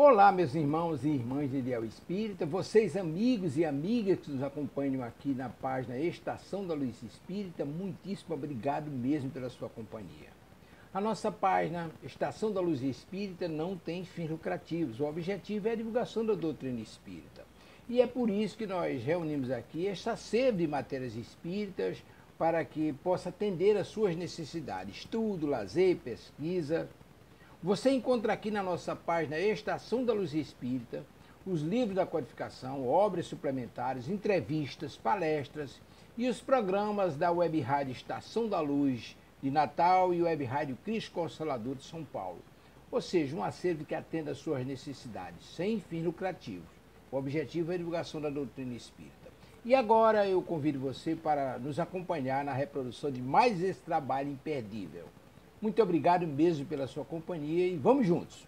Olá, meus irmãos e irmãs de Ideal Espírita, vocês amigos e amigas que nos acompanham aqui na página Estação da Luz Espírita, muitíssimo obrigado mesmo pela sua companhia. A nossa página Estação da Luz Espírita não tem fins lucrativos, o objetivo é a divulgação da doutrina espírita. E é por isso que nós reunimos aqui esta sede de matérias espíritas para que possa atender às suas necessidades, estudo, lazer, pesquisa. Você encontra aqui na nossa página Estação da Luz Espírita os livros da codificação, obras suplementares, entrevistas, palestras e os programas da Web Rádio Estação da Luz de Natal e Web Rádio Cristo Consolador de São Paulo. Ou seja, um acervo que atenda às suas necessidades, sem fins lucrativos. O objetivo é a divulgação da doutrina espírita. E agora eu convido você para nos acompanhar na reprodução de mais esse trabalho imperdível. Muito obrigado mesmo pela sua companhia e vamos juntos!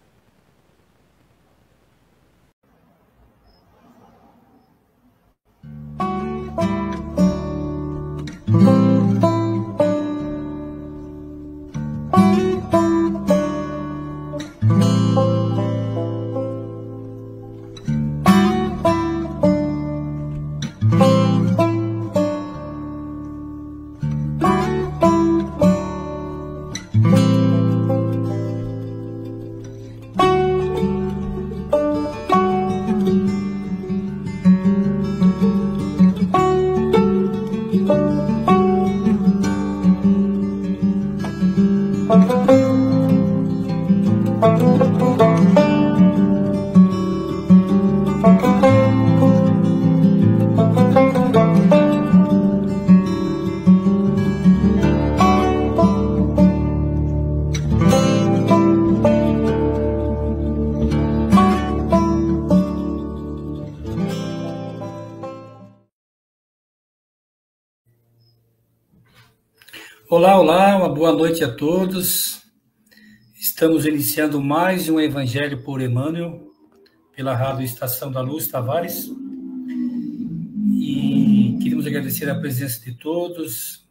Olá, olá, uma boa noite a todos. Estamos iniciando mais um Evangelho por Emmanuel, pela Rádio Estação da Luz Tavares. E queremos agradecer a presença de todos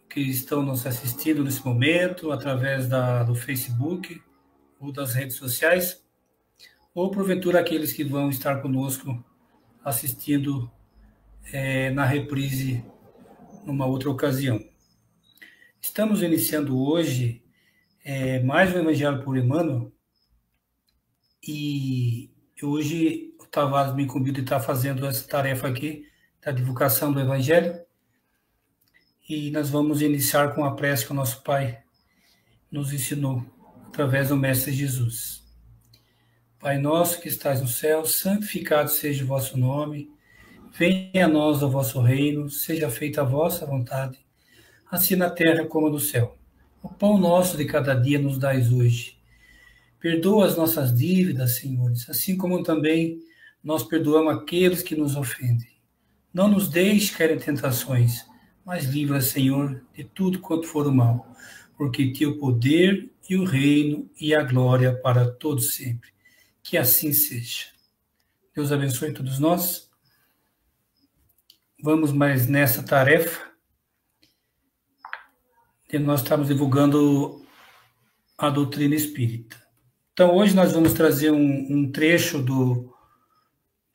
que estão nos assistindo nesse momento, através do Facebook ou das redes sociais, ou porventura aqueles que vão estar conosco assistindo na reprise numa outra ocasião. Estamos iniciando hoje mais um Evangelho por Emmanuel e hoje o Tavares me convida a estar fazendo essa tarefa aqui da divulgação do Evangelho e nós vamos iniciar com a prece que o nosso Pai nos ensinou através do Mestre Jesus. Pai nosso que estais no céu, santificado seja o vosso nome, venha a nós o vosso reino, seja feita a vossa vontade, assim na terra como no céu. O pão nosso de cada dia nos dais hoje. Perdoa as nossas dívidas, senhores, assim como também nós perdoamos aqueles que nos ofendem. Não nos deixe cair em tentações, mas livra, Senhor, de tudo quanto for o mal, porque teu o poder e o reino e a glória para todos sempre. Que assim seja. Deus abençoe todos nós. Vamos mais nessa tarefa. E nós estamos divulgando a doutrina espírita. Então, hoje nós vamos trazer um trecho do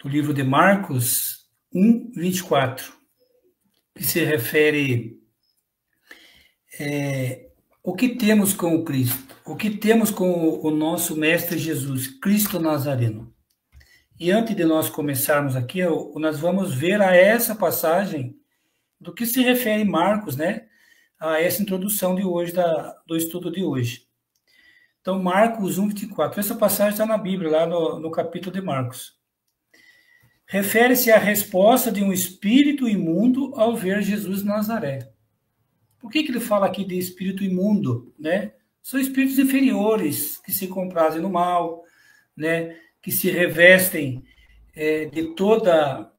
livro de Marcos 1:24, que se refere o que temos com o Cristo, o que temos com o nosso Mestre Jesus, Cristo Nazareno. E antes de nós começarmos aqui, nós vamos ver a essa passagem do que se refere Marcos, né? A essa introdução de hoje, do estudo de hoje. Então, Marcos 1:24. Essa passagem está na Bíblia, lá no capítulo de Marcos. Refere-se à resposta de um espírito imundo ao ver Jesus de Nazaré. Por que ele fala aqui de espírito imundo, né? São espíritos inferiores que se comprazem no mal, né? Que se revestem de toda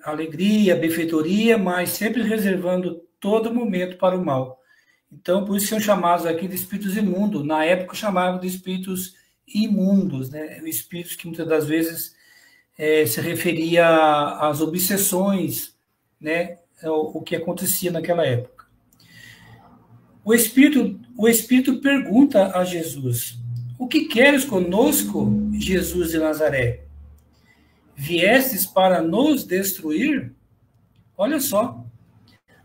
alegria, benfeitoria, mas sempre reservando todo momento para o mal. Então, por isso são chamados aqui de espíritos imundos. Na época, chamavam de espíritos imundos, né? Espíritos que muitas das vezes se referia às obsessões, né? O que acontecia naquela época. O Espírito pergunta a Jesus: O que queres conosco, Jesus de Nazaré? Viestes para nos destruir? Olha só,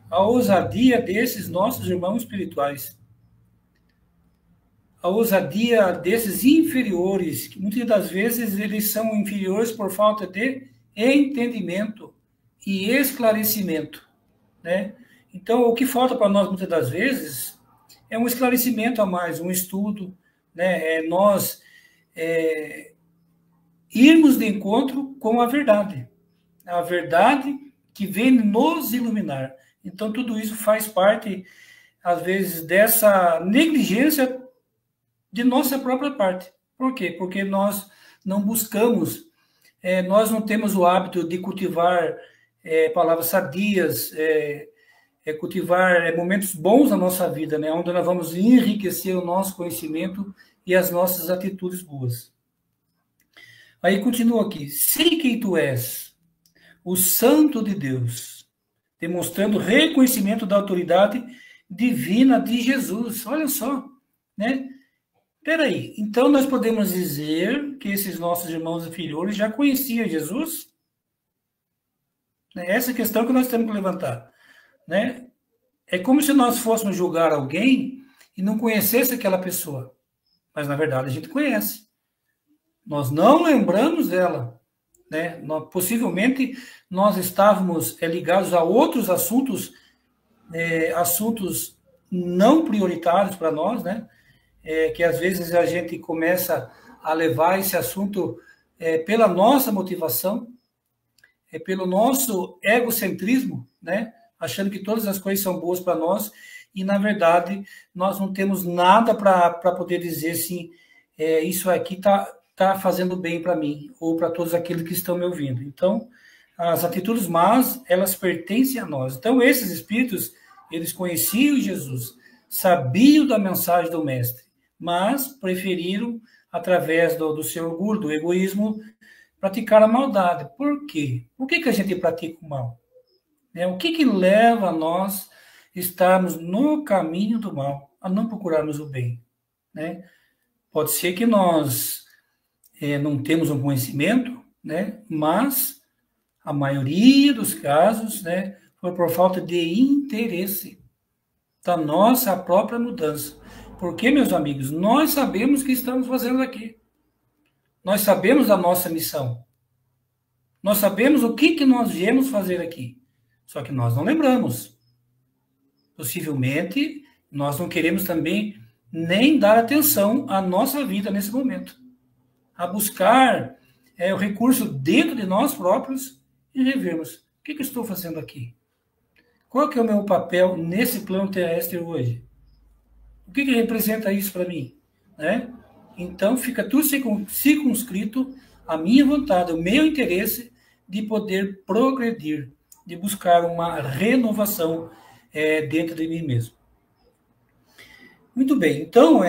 a ousadia desses nossos irmãos espirituais. A ousadia desses inferiores, que muitas das vezes eles são inferiores por falta de entendimento e esclarecimento, né? Então, o que falta para nós muitas das vezes é um esclarecimento a mais, um estudo, né? Nós irmos de encontro com a verdade que vem nos iluminar. Então, tudo isso faz parte, às vezes, dessa negligência de nossa própria parte. Por quê? Porque nós não buscamos, nós não temos o hábito de cultivar palavras sadias, cultivar momentos bons na nossa vida, né? Onde nós vamos enriquecer o nosso conhecimento e as nossas atitudes boas. Aí continua aqui. Sei quem tu és, o Santo de Deus, demonstrando reconhecimento da autoridade divina de Jesus. Olha só, né? Peraí, então nós podemos dizer que esses nossos irmãos inferiores já conheciam Jesus? Essa é a questão que nós temos que levantar, né? É como se nós fôssemos julgar alguém e não conhecesse aquela pessoa. Mas, na verdade, a gente conhece. Nós não lembramos dela, né? Possivelmente, nós estávamos ligados a outros assuntos, assuntos não prioritários para nós, né? Que às vezes a gente começa a levar esse assunto pela nossa motivação, pelo nosso egocentrismo, né? Achando que todas as coisas são boas para nós, e na verdade nós não temos nada para poder dizer assim, isso aqui tá fazendo bem para mim, ou para todos aqueles que estão me ouvindo. Então, as atitudes más, elas pertencem a nós. Então, esses espíritos, eles conheciam Jesus, sabiam da mensagem do Mestre, mas preferiram, através do seu orgulho, do egoísmo, praticar a maldade. Por quê? Por que a gente pratica o mal? O que leva a nós estarmos no caminho do mal, a não procurarmos o bem, né? Pode ser que nós não temos um conhecimento, né? Mas a maioria dos casos, né, foi por falta de interesse da nossa própria mudança. Porque, meus amigos, nós sabemos o que estamos fazendo aqui. Nós sabemos da nossa missão. Nós sabemos o que nós viemos fazer aqui. Só que nós não lembramos. Possivelmente, nós não queremos também nem dar atenção à nossa vida nesse momento. A buscar o recurso dentro de nós próprios e revermos. O que eu estou fazendo aqui? Qual que é o meu papel nesse plano terrestre hoje? O que representa isso para mim? Né? Então, fica tudo circunscrito à minha vontade, ao meu interesse de poder progredir, de buscar uma renovação dentro de mim mesmo. Muito bem, então,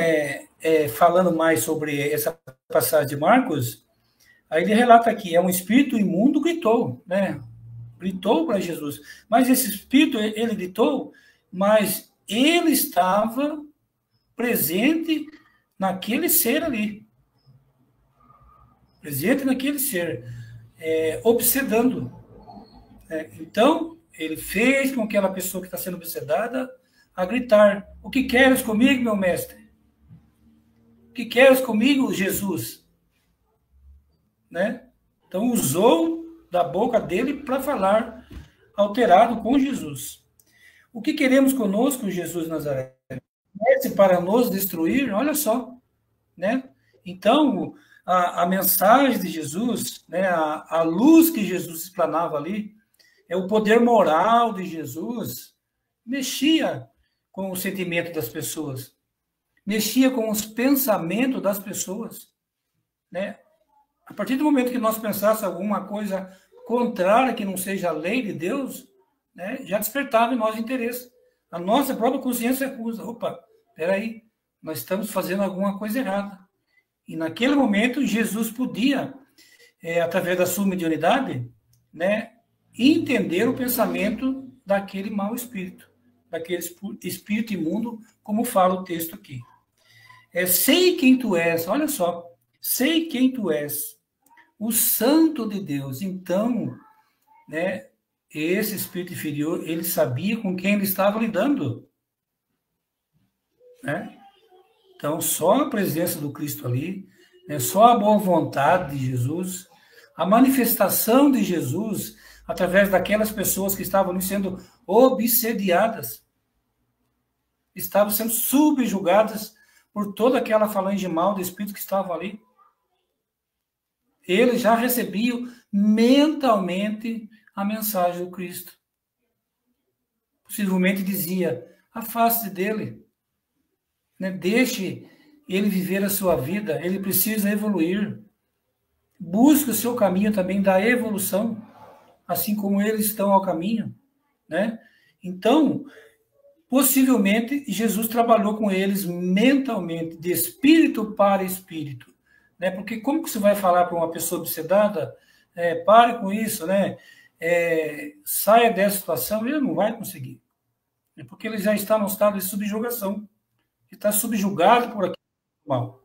falando mais sobre essa passagem de Marcos, aí ele relata aqui, um espírito imundo gritou, né? Gritou para Jesus. Mas esse espírito, ele gritou, mas ele estava presente naquele ser ali. Presente naquele ser, obsedando. Então, ele fez com aquela pessoa que está sendo obsedada a gritar: o que queres comigo, meu mestre? O que queres comigo, Jesus? Né? Então, usou da boca dele para falar alterado com Jesus. O que queremos conosco, Jesus Nazaré? Para nos destruir? Olha só. Né? Então, a mensagem de Jesus, né, a luz que Jesus explanava ali, o poder moral de Jesus, mexia com o sentimento das pessoas, mexia com os pensamentos das pessoas, né? A partir do momento que nós pensássemos alguma coisa contrária que não seja a lei de Deus, né, já despertava em nós interesse. A nossa própria consciência acusa: opa, peraí, nós estamos fazendo alguma coisa errada. E naquele momento Jesus podia, através da sua mediunidade, né, entender o pensamento daquele mau espírito, daquele espírito imundo, como fala o texto aqui. sei quem tu és, olha só, sei quem tu és, o Santo de Deus. Então, né, esse espírito inferior, ele sabia com quem ele estava lidando, né? Então, só a presença do Cristo ali, né, só a boa vontade de Jesus, a manifestação de Jesus através daquelas pessoas que estavam ali sendo obsediadas, estavam sendo subjugadas por toda aquela falange mal de espírito que estava ali. Eles já recebiam mentalmente a mensagem do Cristo. Possivelmente dizia, afaste dele, né? Deixe ele viver a sua vida, ele precisa evoluir. Busque o seu caminho também da evolução, assim como eles estão ao caminho, né? Então, possivelmente, Jesus trabalhou com eles mentalmente, de espírito para espírito, né? Porque como que você vai falar para uma pessoa obsedada, pare com isso, né? Saia dessa situação, ele não vai conseguir, porque ele já está num estado de subjugação, ele está subjugado por aquilo mal,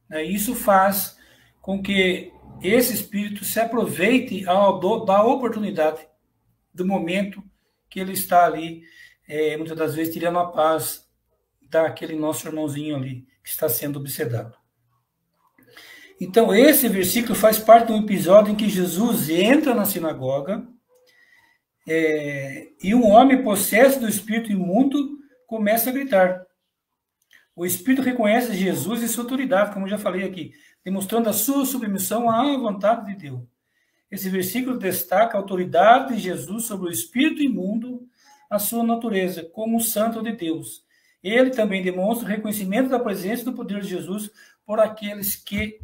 né? Isso faz com que esse espírito se aproveite da oportunidade, do momento que ele está ali, muitas das vezes tirando a paz daquele nosso irmãozinho ali, que está sendo obsedado. Então, esse versículo faz parte de um episódio em que Jesus entra na sinagoga, e um homem possesso do espírito imundo começa a gritar. O espírito reconhece Jesus e sua autoridade, como eu já falei aqui, demonstrando a sua submissão à vontade de Deus. Esse versículo destaca a autoridade de Jesus sobre o espírito imundo, a sua natureza, como o santo de Deus. Ele também demonstra o reconhecimento da presença e do poder de Jesus por aqueles que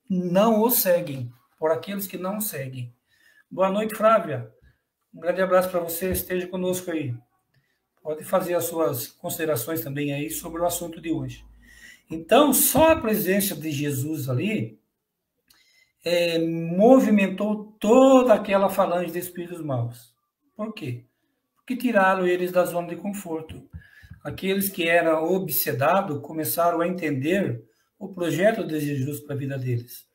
não o seguem. Por aqueles que não o seguem. Boa noite, Flávia. Um grande abraço para você, esteja conosco aí. Pode fazer as suas considerações também aí sobre o assunto de hoje. Então, só a presença de Jesus ali movimentou toda aquela falange de espíritos maus. Por quê? Porque tiraram eles da zona de conforto. Aqueles que eram obsedados começaram a entender o projeto de Jesus para a vida deles.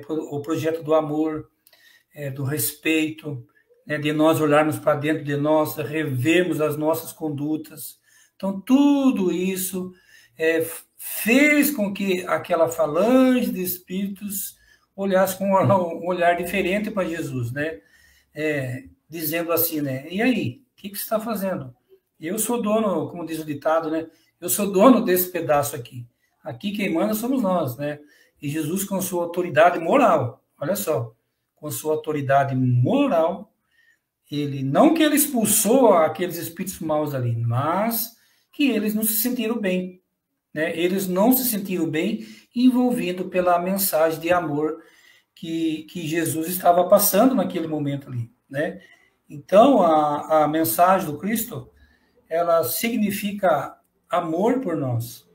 O projeto do amor, do respeito, de nós olharmos para dentro de nós, revermos as nossas condutas. Então, tudo isso fez com que aquela falange de espíritos olhasse com um olhar diferente para Jesus, né? Dizendo assim, né? E aí, o que você está fazendo? Eu sou dono, como diz o ditado, né? Eu sou dono desse pedaço aqui. Aqui quem manda somos nós, né? E Jesus, com sua autoridade moral, olha só, com sua autoridade moral, não que ele expulsou aqueles espíritos maus ali, mas que eles não se sentiram bem, né? Eles não se sentiram bem envolvidos pela mensagem de amor que Jesus estava passando naquele momento ali, né? Então, a mensagem do Cristo, ela significa amor por nós,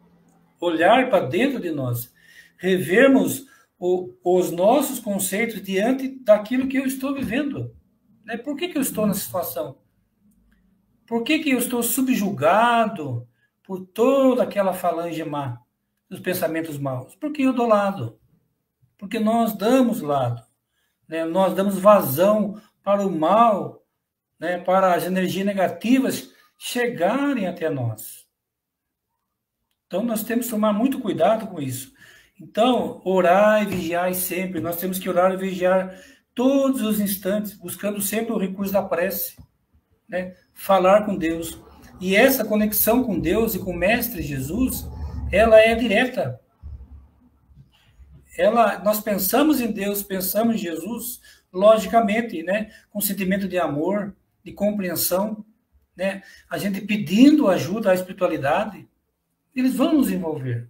olhar para dentro de nós, revermos os nossos conceitos diante daquilo que eu estou vivendo. Né? Por que eu estou nessa situação? Por que eu estou subjugado por toda aquela falange má, dos pensamentos maus? Porque eu dou lado. Porque nós damos lado. Né? Nós damos vazão para o mal, né? Para as energias negativas chegarem até nós. Então, nós temos que tomar muito cuidado com isso. Então, orar e vigiar sempre. Nós temos que orar e vigiar todos os instantes, buscando sempre o recurso da prece, né? Falar com Deus. E essa conexão com Deus e com o Mestre Jesus, ela é direta. Nós pensamos em Deus, pensamos em Jesus, logicamente, né? Com sentimento de amor, de compreensão, né? A gente pedindo ajuda à espiritualidade, eles vão nos envolver,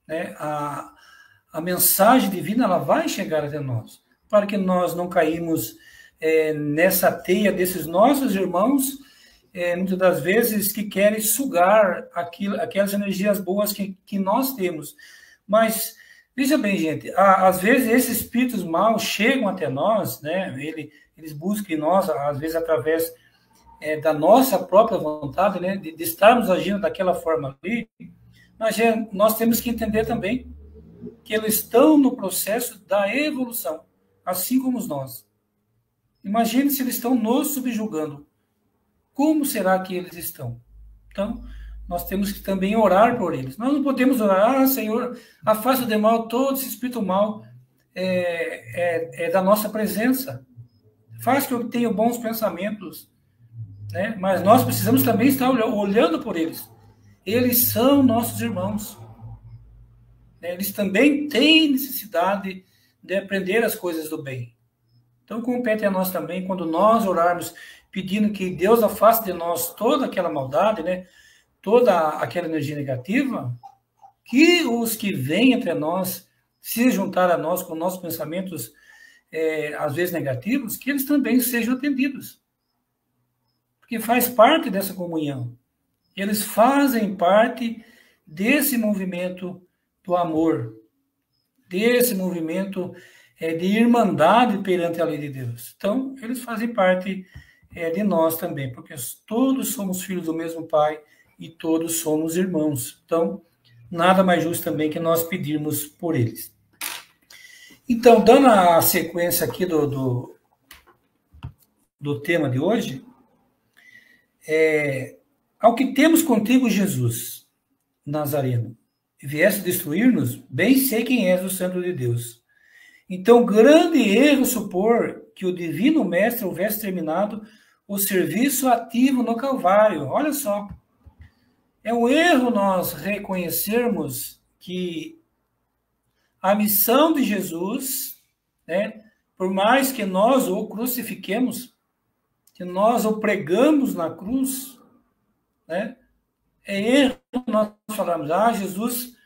né? A mensagem divina, ela vai chegar até nós, para que nós não caímos nessa teia desses nossos irmãos, muitas das vezes que querem sugar aquelas energias boas que nós temos. Mas, veja bem, gente, às vezes esses espíritos maus chegam até nós, né? Eles buscam em nós, às vezes através da nossa própria vontade, né? De estarmos agindo daquela forma ali, Mas nós temos que entender também que eles estão no processo da evolução, assim como nós. Imagine se eles estão nos subjugando. Como será que eles estão? Então, nós temos que também orar por eles. Nós não podemos orar, Senhor, afasta de mal todo esse espírito mal da nossa presença. Faz que eu tenha bons pensamentos, né? Mas nós precisamos também estar olhando por eles. Eles são nossos irmãos. Eles também têm necessidade de aprender as coisas do bem. Então, compete a nós também, quando nós orarmos, pedindo que Deus afaste de nós toda aquela maldade, né? Toda aquela energia negativa, que os que vêm entre nós, se juntar a nós com nossos pensamentos, às vezes negativos, que eles também sejam atendidos. Porque faz parte dessa comunhão. Eles fazem parte desse movimento do amor, desse movimento de irmandade perante a lei de Deus. Então, eles fazem parte de nós também, porque todos somos filhos do mesmo Pai e todos somos irmãos. Então, nada mais justo também que nós pedirmos por eles. Então, dando a sequência aqui do tema de hoje, ao que temos contigo, Jesus, Nazareno, vieste destruir-nos, bem sei quem és o Santo de Deus. Então, grande erro supor que o Divino Mestre houvesse terminado o serviço ativo no Calvário. Olha só, é um erro nós reconhecermos que a missão de Jesus, né, por mais que nós o crucifiquemos, que nós o pregamos na cruz, né, é erro nós falarmos, Jesus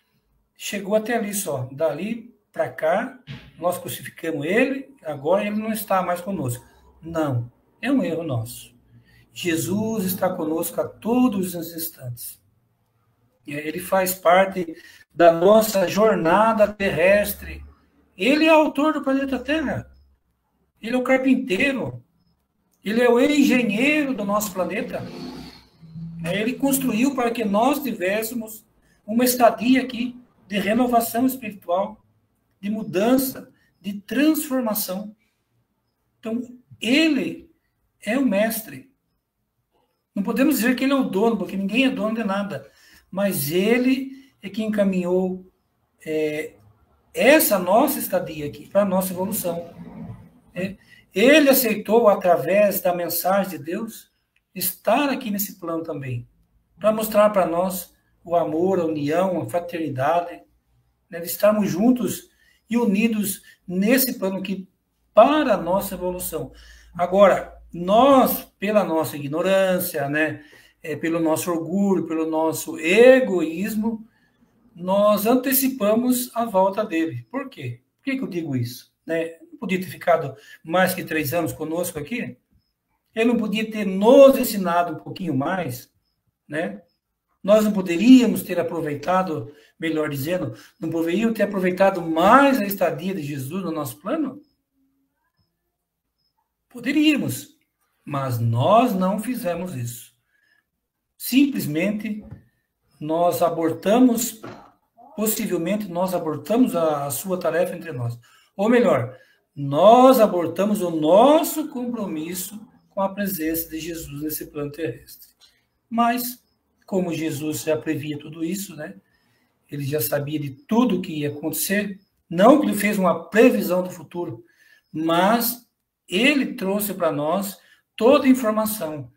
chegou até ali só, dali para cá, nós crucificamos ele, agora ele não está mais conosco. Não, é um erro nosso. Jesus está conosco a todos os instantes. Ele faz parte da nossa jornada terrestre. Ele é o autor do planeta Terra. Ele é o carpinteiro. Ele é o engenheiro do nosso planeta. Ele construiu para que nós tivéssemos uma estadia aqui de renovação espiritual, de mudança, de transformação. Então, ele é o mestre. Não podemos dizer que ele é o dono, porque ninguém é dono de nada. Mas ele é que encaminhou essa nossa estadia aqui, para a nossa evolução. Ele aceitou, através da mensagem de Deus, estar aqui nesse plano também, para mostrar para nós o amor, a união, a fraternidade, né, de estarmos juntos e unidos nesse plano aqui, para a nossa evolução. Agora, nós, pela nossa ignorância, né, pelo nosso orgulho, pelo nosso egoísmo, nós antecipamos a volta dele. Por quê? Por que eu digo isso? Né? Não podia ter ficado mais que 3 anos conosco aqui? Ele não podia ter nos ensinado um pouquinho mais? Né? Nós não poderíamos ter aproveitado, melhor dizendo, não poderíamos ter aproveitado mais a estadia de Jesus no nosso plano? Poderíamos, mas nós não fizemos isso. Simplesmente nós abortamos, possivelmente nós abortamos a sua tarefa entre nós. Ou melhor, nós abortamos o nosso compromisso com a presença de Jesus nesse plano terrestre. Mas, como Jesus já previa tudo isso, né? Ele já sabia de tudo que ia acontecer, não que ele fez uma previsão do futuro, mas ele trouxe para nós toda a informação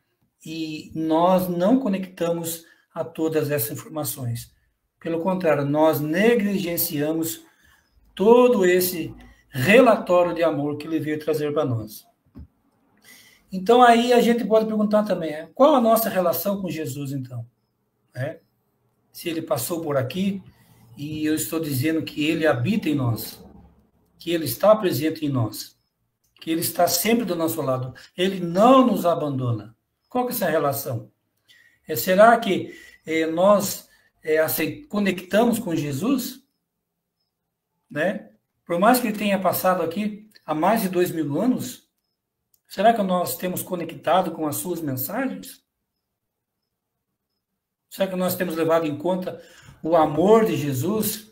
e nós não conectamos a todas essas informações. Pelo contrário, nós negligenciamos todo esse relatório de amor que ele veio trazer para nós. Então, aí a gente pode perguntar também, qual a nossa relação com Jesus, então? Se ele passou por aqui e eu estou dizendo que ele habita em nós, que ele está presente em nós, que ele está sempre do nosso lado, ele não nos abandona. Qual que é essa relação? Será que nós conectamos com Jesus? Né? Por mais que ele tenha passado aqui há mais de 2000 anos, será que nós temos conectado com as suas mensagens? Será que nós temos levado em conta o amor de Jesus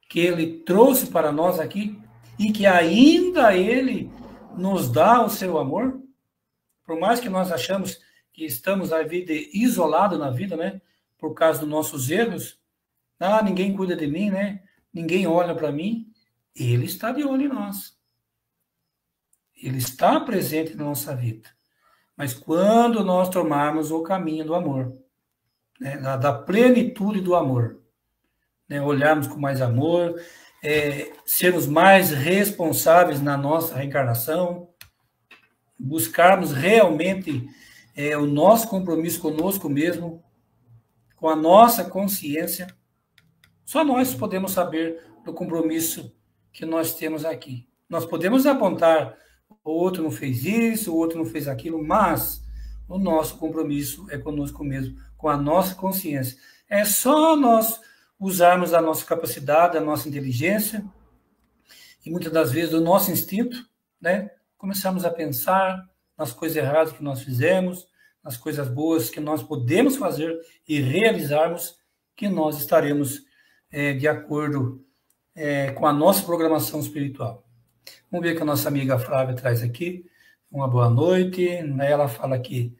que ele trouxe para nós aqui e que ainda ele nos dá o seu amor? Por mais que nós achamos que estamos a vida isolado na vida, né? Por causa dos nossos erros, ninguém cuida de mim, né? Ninguém olha para mim. Ele está de olho em nós. Ele está presente na nossa vida. Mas quando nós tomarmos o caminho do amor, né? Da plenitude do amor, né? Olharmos com mais amor, sermos mais responsáveis na nossa reencarnação, buscarmos realmente o nosso compromisso conosco mesmo, com a nossa consciência, só nós podemos saber do compromisso que nós temos aqui. Nós podemos apontar, o outro não fez isso, o outro não fez aquilo, mas o nosso compromisso é conosco mesmo, com a nossa consciência. É só nós usarmos a nossa capacidade, a nossa inteligência, e muitas das vezes o nosso instinto, né? Começarmos a pensar nas coisas erradas que nós fizemos, nas coisas boas que nós podemos fazer e realizarmos, que nós estaremos de acordo com a nossa programação espiritual. Vamos ver o que a nossa amiga Flávia traz aqui. Uma boa noite. Ela fala aqui,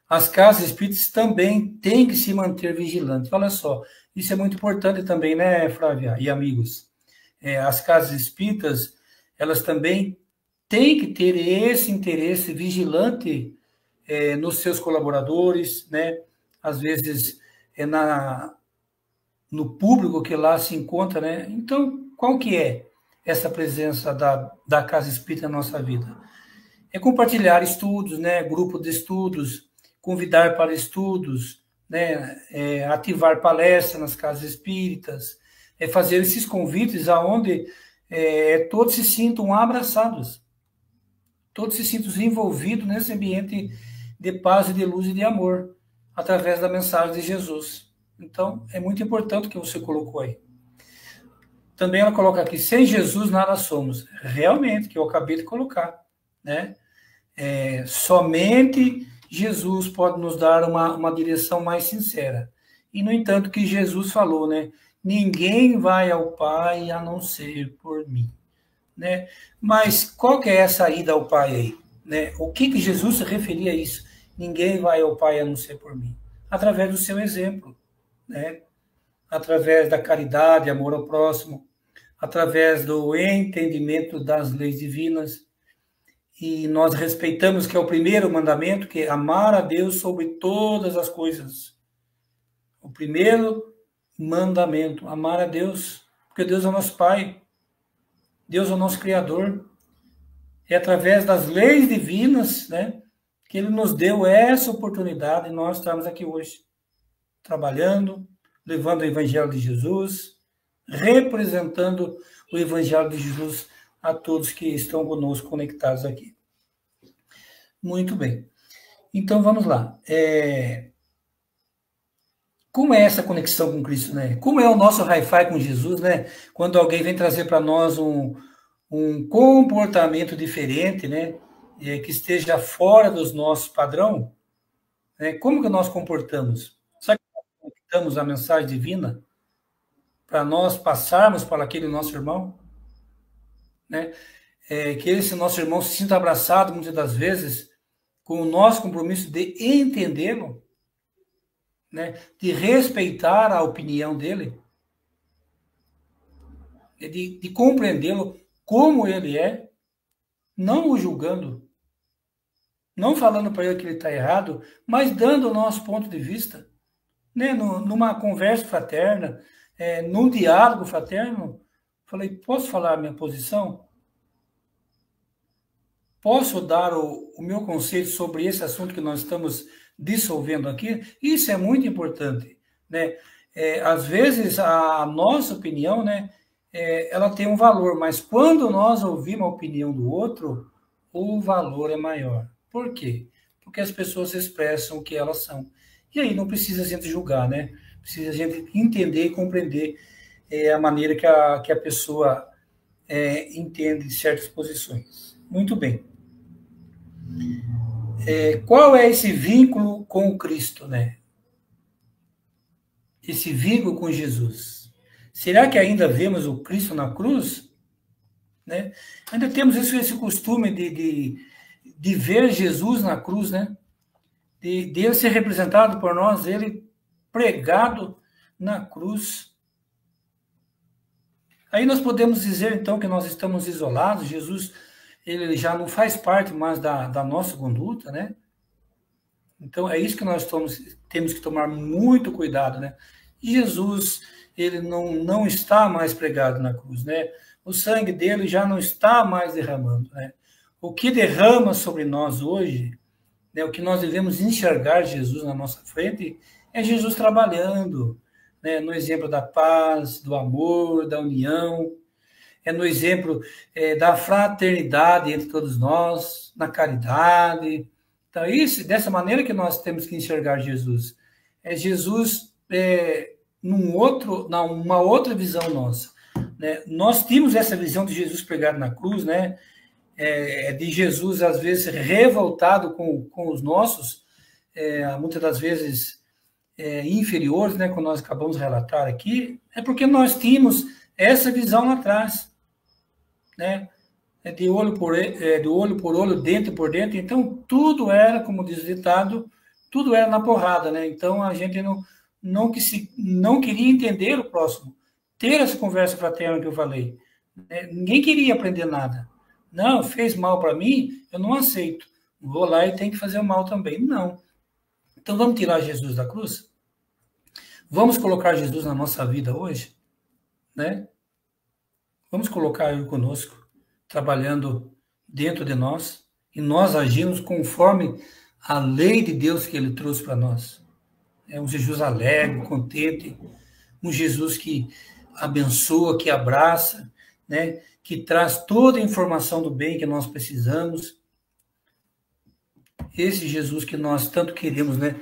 as casas espíritas também têm que se manter vigilantes. Olha só, isso é muito importante também, né, Flávia e amigos? As casas espíritas, elas também têm que ter esse interesse vigilante nos seus colaboradores, né? Às vezes no público que lá se encontra, né? Então, qual que é essa presença da Casa Espírita na nossa vida? É compartilhar estudos, né? Grupo de estudos, convidar para estudos, né? Ativar palestras nas casas espíritas, fazer esses convites aonde todos se sintam abraçados, todos se sintam envolvidos nesse ambiente de paz e de luz e de amor, através da mensagem de Jesus. Então, é muito importante o que você colocou aí. Também ela coloca aqui, sem Jesus nada somos. Realmente, que eu acabei de colocar, né? Somente Jesus pode nos dar uma direção mais sincera. E, no entanto, que Jesus falou, né? Ninguém vai ao Pai a não ser por mim, né? Mas qual que é a saída ao Pai aí, né? O que Jesus se referia a isso? Ninguém vai ao Pai a não ser por mim. Através do seu exemplo, né? Através da caridade, amor ao próximo, através do entendimento das leis divinas. E nós respeitamos que é o primeiro mandamento, que é amar a Deus sobre todas as coisas. O primeiro mandamento, amar a Deus, porque Deus é o nosso Pai, Deus é o nosso Criador. É através das leis divinas, né, que Ele nos deu essa oportunidade e nós estamos aqui hoje, trabalhando, levando o Evangelho de Jesus, representando o Evangelho de Jesus a todos que estão conosco conectados aqui. Muito bem. Então, vamos lá. Como é essa conexão com Cristo, né? Como é o nosso hi-fi com Jesus, né? Quando alguém vem trazer para nós um comportamento diferente, né? Que esteja fora dos nossos padrão, né? Como que nós comportamos? Será que nós conectamos a mensagem divina para nós passarmos para aquele nosso irmão, né? Que esse nosso irmão se sinta abraçado, muitas das vezes, com o nosso compromisso de entendê-lo, né? De respeitar a opinião dele, de compreendê-lo como ele é, não o julgando, não falando para ele que ele está errado, mas dando o nosso ponto de vista, né? Numa conversa fraterna, num diálogo fraterno. Falei, posso falar a minha posição? Posso dar o meu conceito sobre esse assunto que nós estamos dissolvendo aqui? Isso é muito importante, né? Às vezes, a nossa opinião, né, ela tem um valor, mas quando nós ouvimos a opinião do outro, o valor é maior. Por quê? Porque as pessoas expressam o que elas são. E aí não precisa a gente julgar, né? Precisa a gente entender e compreender a maneira que a pessoa entende certas posições. Muito bem. Qual é esse vínculo com o Cristo, né? esse vínculo com Jesus? Será que ainda vemos o Cristo na cruz? Né? Ainda temos esse costume de ver Jesus na cruz, né? De ele ser representado por nós, ele pregado na cruz. Aí nós podemos dizer, então, que nós estamos isolados, Jesus ele já não faz parte mais da nossa conduta, né? Então, é isso que nós temos que tomar muito cuidado, né? Jesus, ele não está mais pregado na cruz, né? O sangue dele já não está mais derramando, né? O que derrama sobre nós hoje, né, o que nós devemos enxergar Jesus na nossa frente, é Jesus trabalhando, né, no exemplo da paz, do amor, da união, é no exemplo da fraternidade entre todos nós, na caridade. Então, dessa maneira que nós temos que enxergar Jesus. É Jesus numa outra visão nossa. Né? Nós tínhamos essa visão de Jesus pregado na cruz, né? De Jesus, às vezes, revoltado com os nossos, muitas das vezes inferiores, né? Como nós acabamos de relatar aqui, é porque nós tínhamos essa visão lá atrás, né? De olho por olho, dente por dente. Então, tudo era, como diz o ditado, tudo era na porrada, né? Então, a gente não queria entender o próximo, ter essa conversa fraterna que eu falei. Ninguém queria aprender nada. Não, fez mal para mim, eu não aceito. Vou lá e tenho que fazer o mal também. Não. Então, vamos tirar Jesus da cruz? Vamos colocar Jesus na nossa vida hoje? Né? Vamos colocar Ele conosco, trabalhando dentro de nós, e nós agimos conforme a lei de Deus que Ele trouxe para nós. É um Jesus alegre, contente, um Jesus que abençoa, que abraça, né? Que traz toda a informação do bem que nós precisamos. Esse Jesus que nós tanto queremos, né?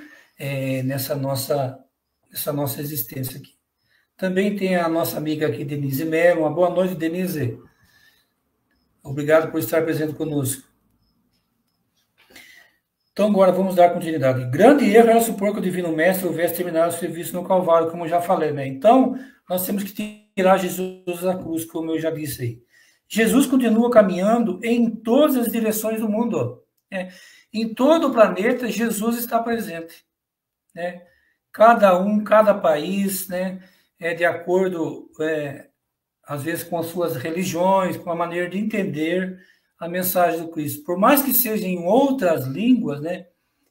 Nessa nossa existência aqui. Também tem a nossa amiga aqui, Denise Mello. Uma boa noite, Denise. Obrigado por estar presente conosco. Então, agora vamos dar continuidade. Grande erro era supor que o Divino Mestre houvesse terminado o serviço no Calvário, como eu já falei, né? Então, nós temos que tirar Jesus da cruz, como eu já disse aí. Jesus continua caminhando em todas as direções do mundo. Né? Em todo o planeta, Jesus está presente. Né? Cada país, né? De acordo, às vezes, com as suas religiões, com a maneira de entender a mensagem do Cristo. Por mais que seja em outras línguas, né?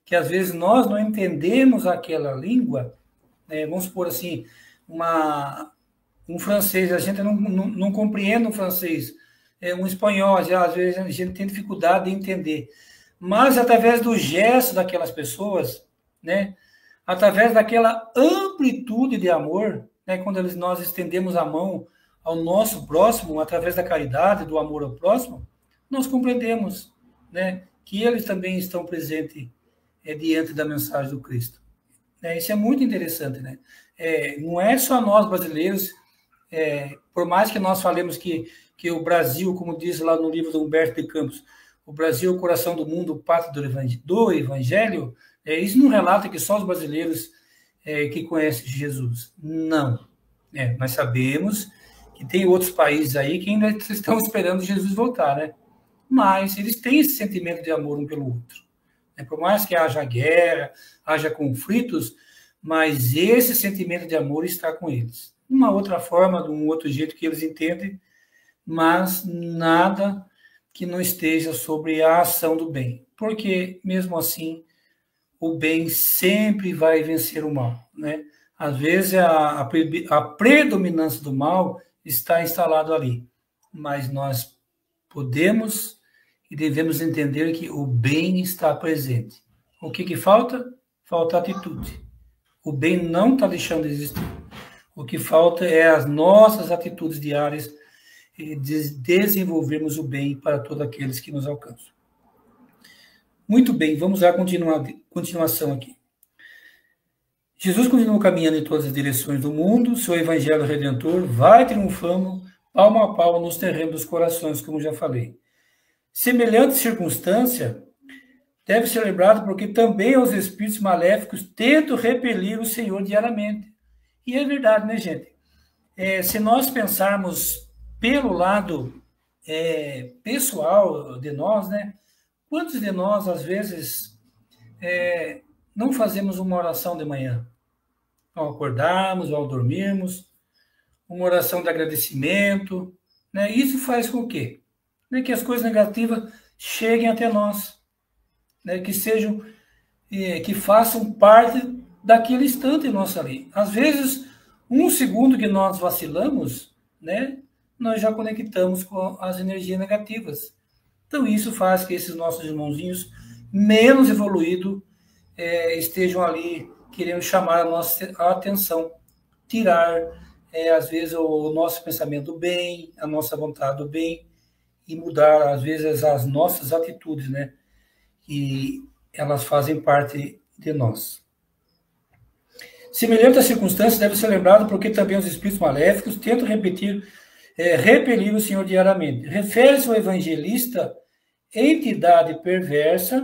Que às vezes nós não entendemos aquela língua, né? Vamos supor assim, um francês, a gente não compreende o francês, um espanhol, às vezes a gente tem dificuldade de entender. Mas através do gesto daquelas pessoas, né? Através daquela amplitude de amor, né? Quando nós estendemos a mão ao nosso próximo, através da caridade, do amor ao próximo, nós compreendemos, né? Que eles também estão presentes diante da mensagem do Cristo. Isso é muito interessante, né? Não é só nós brasileiros, por mais que nós falemos que o Brasil, como diz lá no livro do Humberto de Campos, o Brasil é o coração do mundo, o pátria do Evangelho, isso não relata que só os brasileiros que conhecem Jesus. Não. Nós sabemos que tem outros países aí que ainda estão esperando Jesus voltar, né? Mas eles têm esse sentimento de amor um pelo outro. Por mais que haja guerra, haja conflitos, mas esse sentimento de amor está com eles. Uma outra forma, de um outro jeito que eles entendem, mas nada que não esteja sobre a ação do bem. Porque, mesmo assim, o bem sempre vai vencer o mal, né? Às vezes, a predominância do mal está instalado ali, mas nós podemos e devemos entender que o bem está presente. O que falta? Falta atitude. O bem não está deixando de existir. O que falta é as nossas atitudes diárias e desenvolvermos o bem para todos aqueles que nos alcançam. Muito bem, vamos à continuação aqui. Jesus continua caminhando em todas as direções do mundo, seu evangelho redentor vai triunfando palmo a palmo nos terrenos dos corações, como já falei. Semelhante circunstância deve ser lembrada porque também os espíritos maléficos tentam repelir o Senhor diariamente. E é verdade, né, gente? Se nós pensarmos pelo lado pessoal de nós, né? Quantos de nós, às vezes, não fazemos uma oração de manhã? Ao acordarmos, ao dormirmos, uma oração de agradecimento, né? Isso faz com que, né, que as coisas negativas cheguem até nós, né? Que sejam, que façam parte daquele instante nosso ali. Às vezes, um segundo que nós vacilamos, né? Nós já conectamos com as energias negativas. Então, isso faz que esses nossos irmãozinhos menos evoluídos estejam ali querendo chamar a nossa atenção, tirar, às vezes, o nosso pensamento do bem, a nossa vontade do bem, e mudar, às vezes, as nossas atitudes, né? E elas fazem parte de nós. Semelhante circunstância deve ser lembrado porque também os espíritos maléficos tentam repelir o Senhor diariamente. Refere-se ao evangelista, entidade perversa,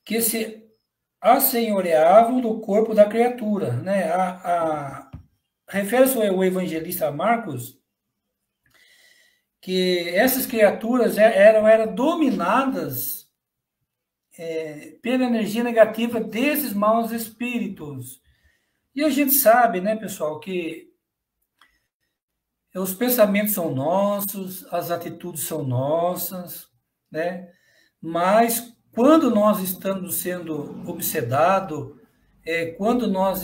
que se assenhoreavam do corpo da criatura, né? Refere-se ao evangelista Marcos, que essas criaturas eram dominadas pela energia negativa desses maus espíritos. E a gente sabe, né, pessoal, que os pensamentos são nossos, as atitudes são nossas, né? Mas quando nós estamos sendo obsedados, quando nós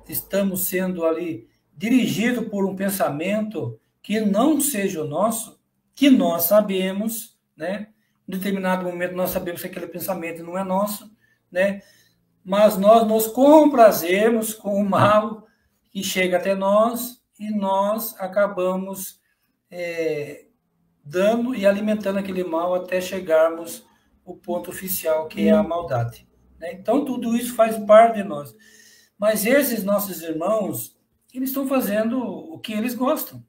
estamos sendo ali dirigidos por um pensamento que não seja o nosso, que nós sabemos, né? Em determinado momento nós sabemos que aquele pensamento não é nosso, né? Mas nós nos comprazemos com o mal que chega até nós e nós acabamos dando e alimentando aquele mal até chegarmos ao ponto oficial, que é a maldade, né? Então, tudo isso faz parte de nós. Mas esses nossos irmãos, eles estão fazendo o que eles gostam,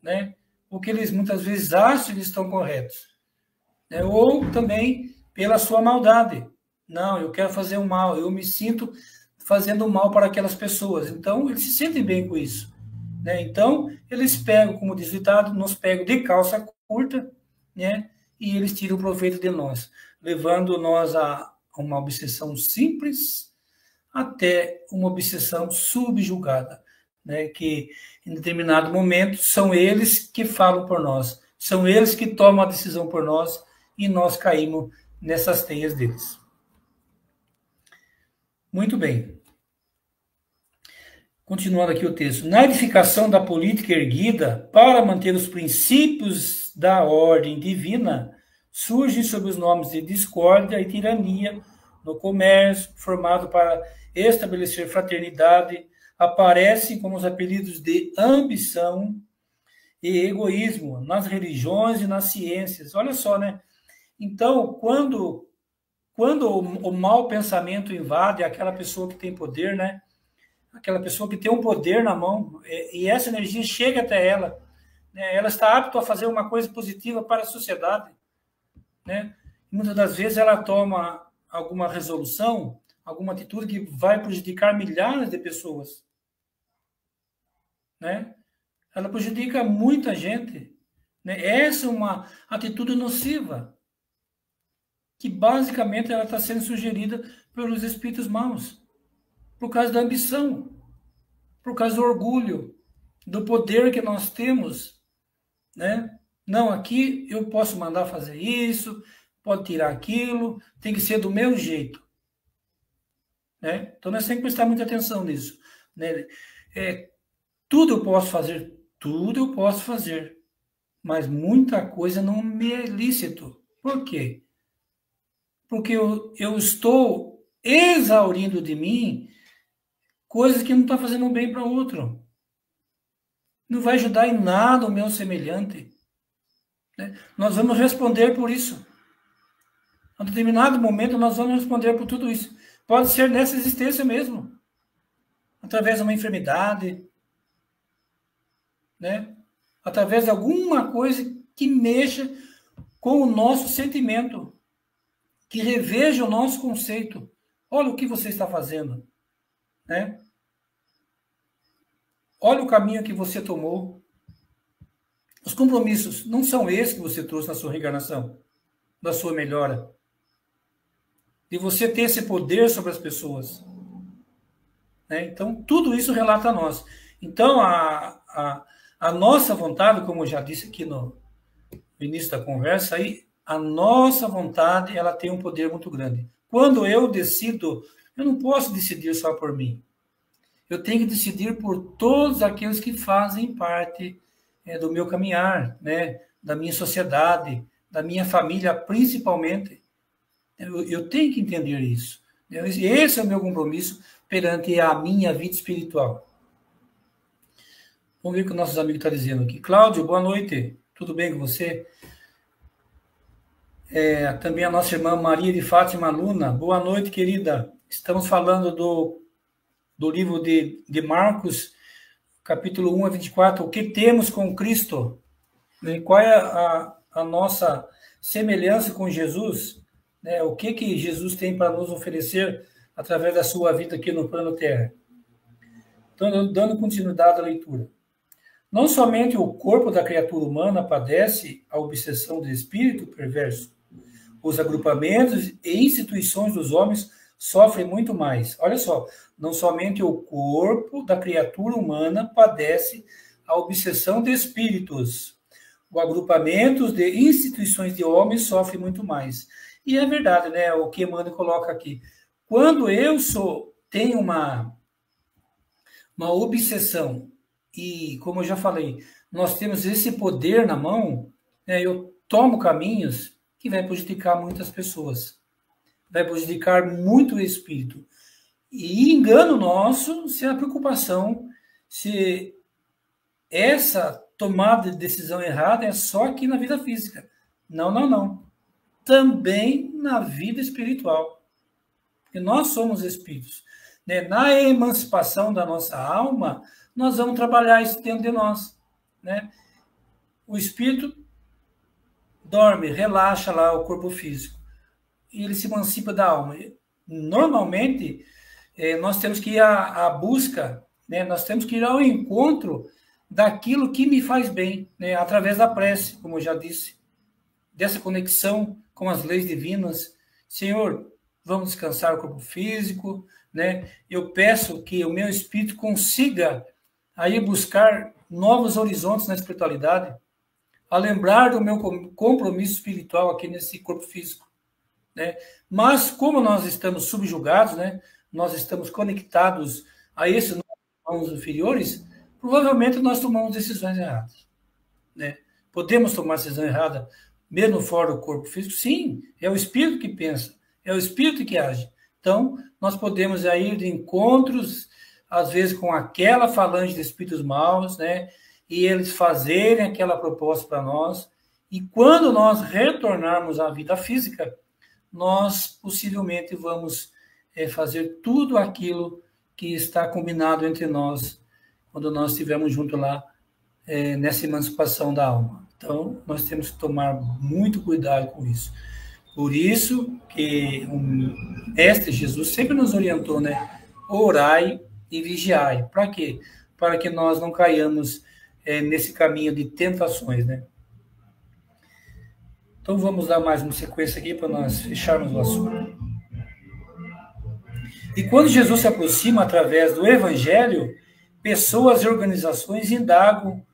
né? O que eles muitas vezes acham que estão corretos, né? Ou também pela sua maldade. Não, eu quero fazer o mal, eu me sinto fazendo mal para aquelas pessoas. Então, eles se sentem bem com isso, né? Então, eles pegam, como diz o ditado, nos pegam de calça curta, né? E eles tiram proveito de nós, levando nós a uma obsessão simples até uma obsessão subjugada, né? Que em determinado momento são eles que falam por nós, são eles que tomam a decisão por nós e nós caímos nessas teias deles. Muito bem. Continuando aqui o texto. Na edificação da política erguida para manter os princípios da ordem divina, surgem sob os nomes de discórdia e tirania no comércio, formado para estabelecer fraternidade, aparecem como os apelidos de ambição e egoísmo nas religiões e nas ciências. Olha só, né? Então, quando o mau pensamento invade aquela pessoa que tem poder, né? Aquela pessoa que tem um poder na mão, e essa energia chega até ela, né? Ela está apta a fazer uma coisa positiva para a sociedade, né? E muitas das vezes ela toma alguma resolução, alguma atitude que vai prejudicar milhares de pessoas, né? Ela prejudica muita gente, né? Essa é uma atitude nociva, que basicamente ela está sendo sugerida pelos espíritos maus, por causa da ambição, por causa do orgulho, do poder que nós temos, né? Não, aqui eu posso mandar fazer isso, pode tirar aquilo, tem que ser do meu jeito, né? Então nós temos que prestar muita atenção nisso, né? Tudo eu posso fazer, mas muita coisa não me é lícito. Por quê? Porque eu estou exaurindo de mim coisas que não estão fazendo bem para o outro. Não vai ajudar em nada o meu semelhante, né? Nós vamos responder por isso. A um determinado momento nós vamos responder por tudo isso. Pode ser nessa existência mesmo, através de uma enfermidade, né? Através de alguma coisa que mexa com o nosso sentimento, que reveja o nosso conceito. Olha o que você está fazendo, né? Olha o caminho que você tomou. Os compromissos não são esses que você trouxe na sua reencarnação, da sua melhora. De você ter esse poder sobre as pessoas. Né? Então, tudo isso relata a nós. Então, a nossa vontade, como eu já disse aqui no início da conversa, aí, a nossa vontade ela tem um poder muito grande. Quando eu decido, eu não posso decidir só por mim. Eu tenho que decidir por todos aqueles que fazem parte do meu caminhar, né? Da minha sociedade, da minha família, principalmente. Eu tenho que entender isso. Esse é o meu compromisso perante a minha vida espiritual. Vamos ver o que o nosso amigo está dizendo aqui. Cláudio, boa noite. Tudo bem com você? Também a nossa irmã Maria de Fátima Luna. Boa noite, querida. Estamos falando do livro de Marcos, capítulo 1 a 24. O que temos com Cristo? Qual é a nossa semelhança com Jesus? O que Jesus tem para nos oferecer através da sua vida aqui no plano Terra? Então, dando continuidade à leitura. Não somente o corpo da criatura humana padece a obsessão do espírito perverso, os agrupamentos e instituições dos homens sofrem muito mais. Olha só, não somente o corpo da criatura humana padece a obsessão de espíritos, os agrupamentos de instituições de homens sofrem muito mais. E é verdade, né? O que Emmanuel coloca aqui. Quando eu tenho uma obsessão, e como eu já falei, nós temos esse poder na mão, né? Eu tomo caminhos que vai prejudicar muitas pessoas. Vai prejudicar muito o espírito. E engano nosso se a preocupação, se essa tomada de decisão errada é só aqui na vida física. Não, não, não. Também na vida espiritual. Porque nós somos espíritos. Né? Na emancipação da nossa alma, nós vamos trabalhar isso dentro de nós. Né? O espírito dorme, relaxa lá o corpo físico. E ele se emancipa da alma. Normalmente, nós temos que ir à busca, né? Nós temos que ir ao encontro daquilo que me faz bem, né? Através da prece, como eu já disse, dessa conexão com as leis divinas. Senhor, vamos descansar o corpo físico, né? Eu peço que o meu espírito consiga aí buscar novos horizontes na espiritualidade, a lembrar do meu compromisso espiritual aqui nesse corpo físico, né? Mas como nós estamos subjugados, né? Nós estamos conectados a esses irmãos inferiores, provavelmente nós tomamos decisões erradas, né? Podemos tomar decisão errada mesmo fora do corpo físico? Sim, é o espírito que pensa, é o espírito que age. Então, nós podemos ir de encontros, às vezes com aquela falange de espíritos maus, né? E eles fazerem aquela proposta para nós, e quando nós retornarmos à vida física, nós possivelmente vamos fazer tudo aquilo que está combinado entre nós, quando nós estivermos juntos lá, nessa emancipação da alma. Então, nós temos que tomar muito cuidado com isso. Por isso que o Mestre Jesus sempre nos orientou, né? Orai e vigiai. Para quê? Para que nós não caiamos nesse caminho de tentações, né? Então, vamos dar mais uma sequência aqui para nós fecharmos o assunto. E quando Jesus se aproxima através do Evangelho, pessoas e organizações indagam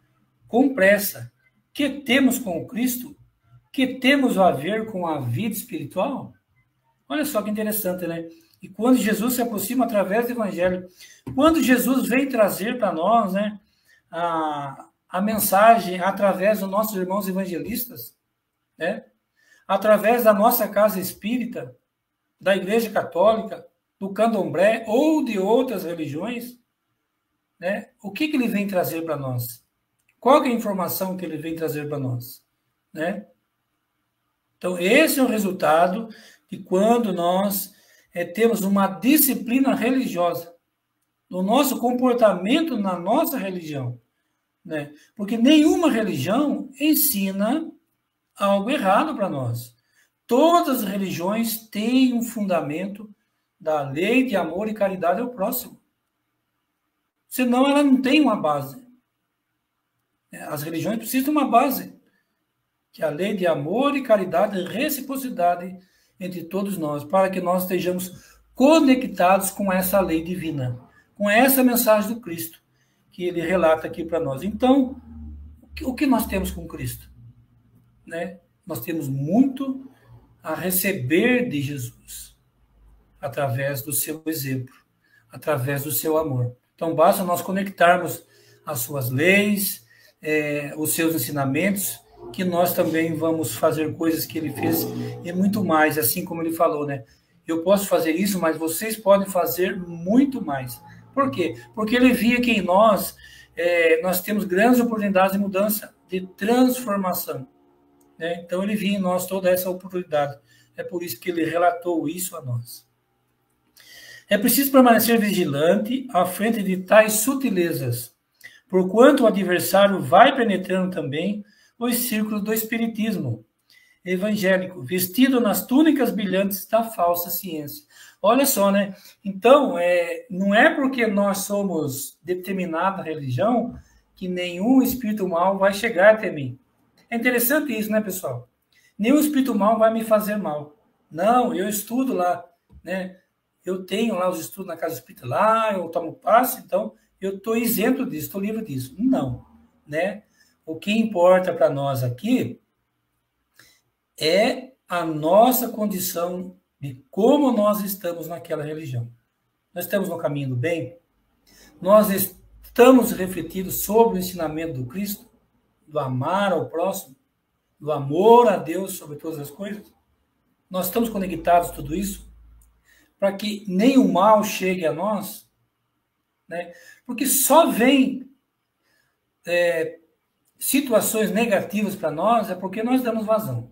com pressa: que temos com Cristo? Que temos a ver com a vida espiritual? Olha só que interessante, né? E quando Jesus se aproxima através do Evangelho, quando Jesus vem trazer para nós, né, a mensagem através dos nossos irmãos evangelistas, né, através da nossa casa espírita, da Igreja Católica, do Candomblé ou de outras religiões, né, o que ele vem trazer para nós? Qual é a informação que ele vem trazer para nós? Né? Então, esse é o resultado de quando nós temos uma disciplina religiosa, no nosso comportamento na nossa religião. Né? Porque nenhuma religião ensina algo errado para nós. Todas as religiões têm um fundamento da lei de amor e caridade ao próximo. senão ela não tem uma base. As religiões precisam de uma base, que é a lei de amor e caridade e reciprocidade entre todos nós, para que nós estejamos conectados com essa lei divina, com essa mensagem do Cristo, que ele relata aqui para nós. Então, o que nós temos com Cristo? Né? Nós temos muito a receber de Jesus, através do seu exemplo, através do seu amor. Então, basta nós conectarmos as suas leis, os seus ensinamentos, que nós também vamos fazer coisas que ele fez e muito mais, assim como ele falou, né? Eu posso fazer isso, mas vocês podem fazer muito mais. Por quê? Porque ele via que em nós temos grandes oportunidades de mudança, de transformação. Né? Então, ele via em nós toda essa oportunidade. É por isso que ele relatou isso a nós. É preciso permanecer vigilante à frente de tais sutilezas, porquanto o adversário vai penetrando também os círculos do espiritismo evangélico, vestido nas túnicas brilhantes da falsa ciência. Olha só, né? Então, não é porque nós somos determinada religião que nenhum espírito mal vai chegar até mim. É interessante isso, né, pessoal? Nenhum espírito mal vai me fazer mal. Não, eu estudo lá, né? Eu tenho lá os estudos na casa espírita lá, eu tomo passe, então eu estou isento disso, estou livre disso. Não, né? O que importa para nós aqui é a nossa condição de como nós estamos naquela religião. Nós estamos no caminho do bem? Nós estamos refletidos sobre o ensinamento do Cristo, do amar ao próximo, do amor a Deus sobre todas as coisas? Nós estamos conectados a tudo isso? Para que nem o mal chegue a nós? Né? Porque só vem situações negativas para nós é porque nós damos vazão.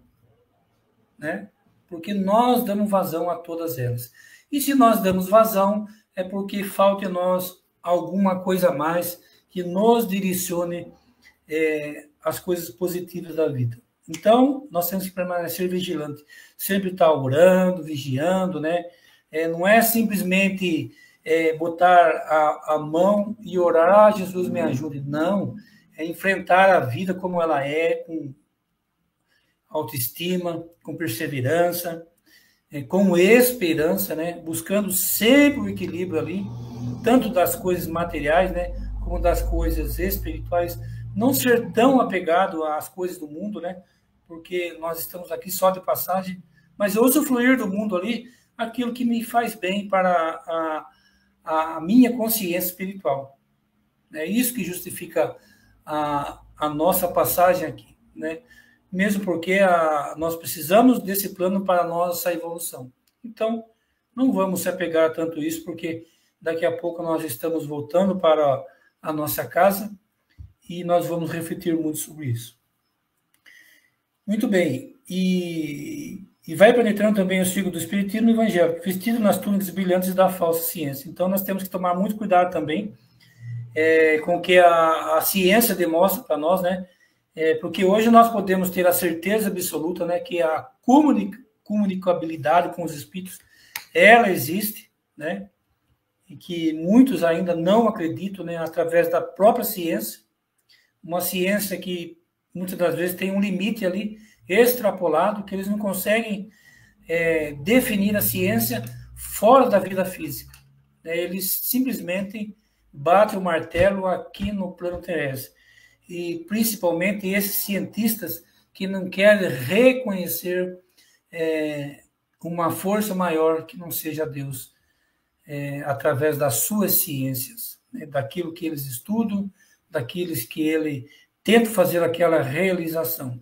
Né? Porque nós damos vazão a todas elas. E se nós damos vazão, é porque falta em nós alguma coisa a mais que nos direcione as coisas positivas da vida. Então, nós temos que permanecer vigilantes, sempre estar orando, vigiando, né? Não é simplesmente botar a mão e orar, Jesus me ajude. Não, é enfrentar a vida como ela é, com autoestima, com perseverança, com esperança, né? Buscando sempre o equilíbrio ali, tanto das coisas materiais, né? Como das coisas espirituais. Não ser tão apegado às coisas do mundo, né? Porque nós estamos aqui só de passagem, mas eu usufruir do mundo ali, aquilo que me faz bem para a minha consciência espiritual. É isso que justifica a nossa passagem aqui, né? Mesmo porque nós precisamos desse plano para a nossa evolução. Então, não vamos se apegar a tanto isso, porque daqui a pouco nós estamos voltando para a nossa casa e nós vamos refletir muito sobre isso. Muito bem. E vai penetrando também o ciclo do espiritismo evangélico, vestido nas túnicas brilhantes da falsa ciência. Então, nós temos que tomar muito cuidado também com o que a ciência demonstra para nós, né? Porque hoje nós podemos ter a certeza absoluta, né, que a comunicabilidade com os espíritos, ela existe, né? E que muitos ainda não acreditam, né, através da própria ciência, uma ciência que muitas das vezes tem um limite ali extrapolado, que eles não conseguem definir a ciência fora da vida física. Eles simplesmente batem o martelo aqui no plano terrestre. E principalmente esses cientistas que não querem reconhecer uma força maior que não seja Deus, através das suas ciências, né, daquilo que eles estudam, daqueles que ele tenta fazer aquela realização.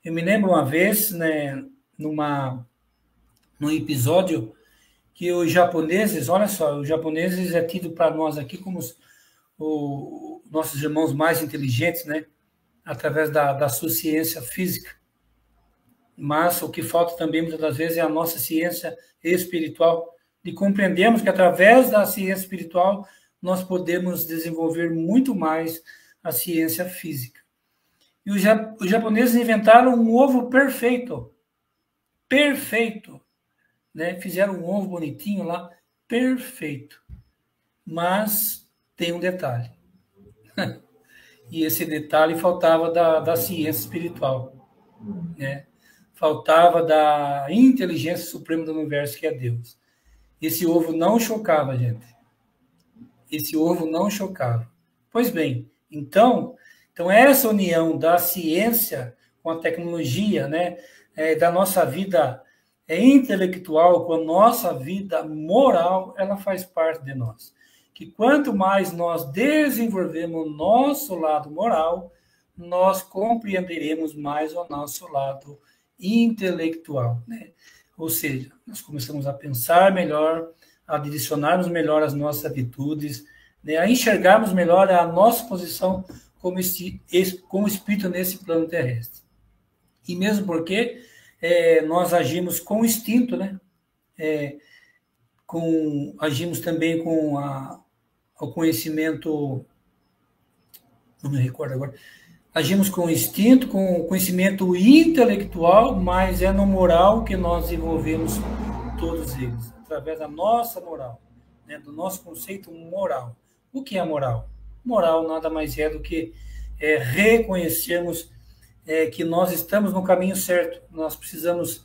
Eu me lembro uma vez, né, num episódio, que os japoneses, olha só, os japoneses é tido para nós aqui como os nossos irmãos mais inteligentes, né, através da sua ciência física. Mas o que falta também, muitas das vezes, é a nossa ciência espiritual, de compreendermos que, através da ciência espiritual, nós podemos desenvolver muito mais a ciência física. E os japoneses inventaram um ovo perfeito. Perfeito. Né? Fizeram um ovo bonitinho lá, perfeito. Mas tem um detalhe. E esse detalhe faltava da ciência espiritual, né? Faltava da inteligência suprema do universo, que é Deus. Esse ovo não chocava, gente. Esse ovo não chocava. Pois bem, então essa união da ciência com a tecnologia, né, da nossa vida intelectual com a nossa vida moral, ela faz parte de nós. Que quanto mais nós desenvolvemos o nosso lado moral, nós compreenderemos mais o nosso lado intelectual, né? Ou seja, nós começamos a pensar melhor, a direcionarmos melhor as nossas atitudes, né? A enxergarmos melhor a nossa posição como espírito nesse plano terrestre. E mesmo porque nós agimos com instinto, né? Agimos também com o conhecimento, não me recordo agora, agimos com instinto, com conhecimento intelectual, mas é no moral que nós desenvolvemos todos eles, através da nossa moral, né, do nosso conceito moral. O que é moral? Moral nada mais é do que reconhecermos que nós estamos no caminho certo. Nós precisamos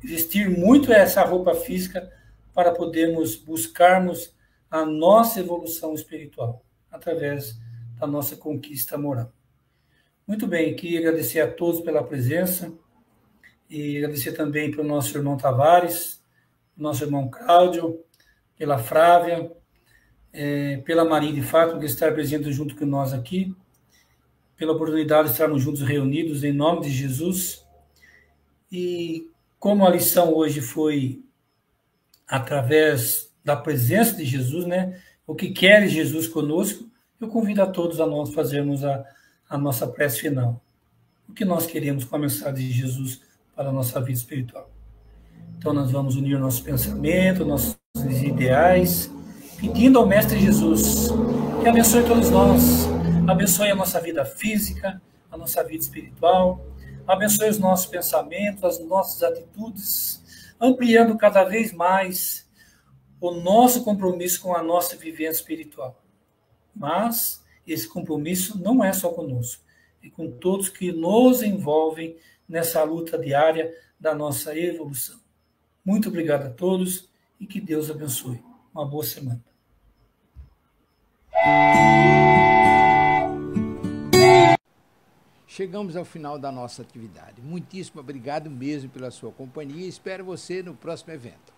vestir muito essa roupa física para podermos buscarmos a nossa evolução espiritual, através da nossa conquista moral. Muito bem, queria agradecer a todos pela presença e agradecer também para o nosso irmão Tavares, nosso irmão Cláudio, pela Frávia, pela Maria de Fátima, que está presente junto com nós aqui, pela oportunidade de estarmos juntos reunidos em nome de Jesus. E como a lição hoje foi através da presença de Jesus, né? O que quer Jesus conosco, eu convido a todos a nós fazermos a nossa prece final. O que nós queremos com a mensagem de Jesus para a nossa vida espiritual. Então nós vamos unir nossos pensamentos, nossos ideais, pedindo ao Mestre Jesus que abençoe todos nós, abençoe a nossa vida física, a nossa vida espiritual, abençoe os nossos pensamentos, as nossas atitudes, ampliando cada vez mais o nosso compromisso com a nossa vivência espiritual. Mas esse compromisso não é só conosco, é com todos que nos envolvem nessa luta diária da nossa evolução. Muito obrigado a todos e que Deus abençoe. Uma boa semana. Chegamos ao final da nossa atividade. Muitíssimo obrigado mesmo pela sua companhia e espero você no próximo evento.